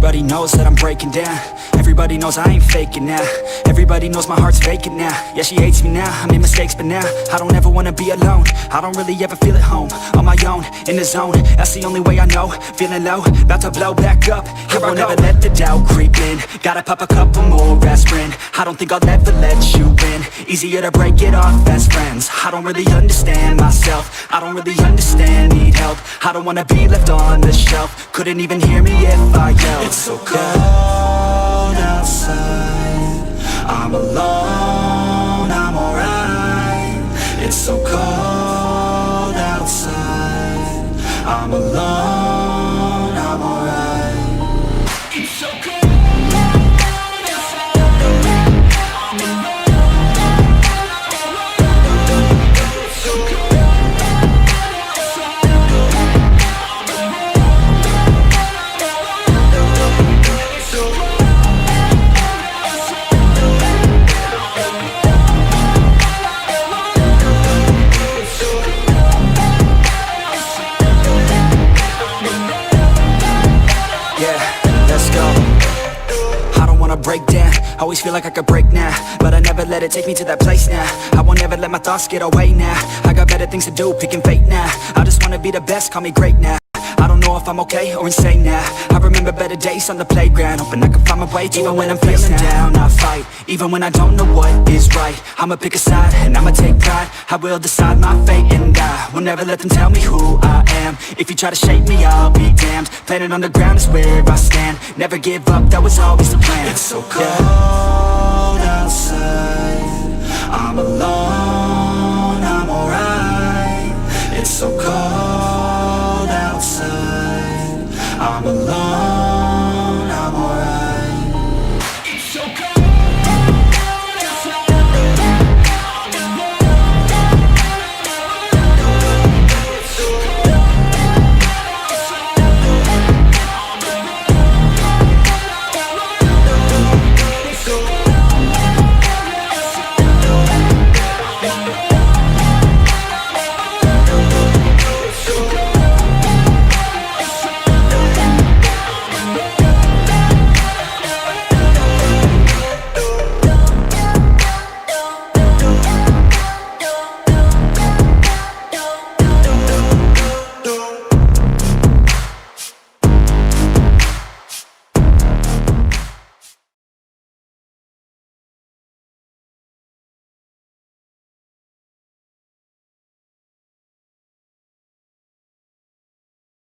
Everybody knows that I'm breaking down. Everybody knows I ain't faking now. Everybody knows my heart's vacant now. Yeah, she hates me now, I made mistakes but now I don't ever wanna be alone. I don't really ever feel at home. On my own, in the zone, that's the only way I know. Feeling low, about to blow back up. Here I never let the doubt creep in. Gotta pop a couple more aspirin. I don't think I'll ever let you in. Easier to break it off best friends. I don't really understand myself. I don't really understand, need help. I don't wanna be left on the shelf. Couldn't even hear me if I yelled. It's so cold outside, I'm alone, I'm alright. It's so cold outside, I'm alone, I'm alright. It's so cold. Break down, always feel like I could break now, but I never let it take me to that place now. I won't ever let my thoughts get away now. I got better things to do, picking fate now. I just wanna be the best, call me great now. I don't know if I'm okay or insane now. I remember better days on the playground, hoping I can find my way. Even when I'm feeling down, I fight. Even when I don't know what is right, I'ma pick a side and I'ma take pride. I will decide my fate and I will never let them tell me who I am. If you try to shape me, I'll be damned. Planet on the ground is where I stand. Never give up, that was always the plan. It's so cold outside, I'm alone, I'm alright. It's so cold outside, I'm alone.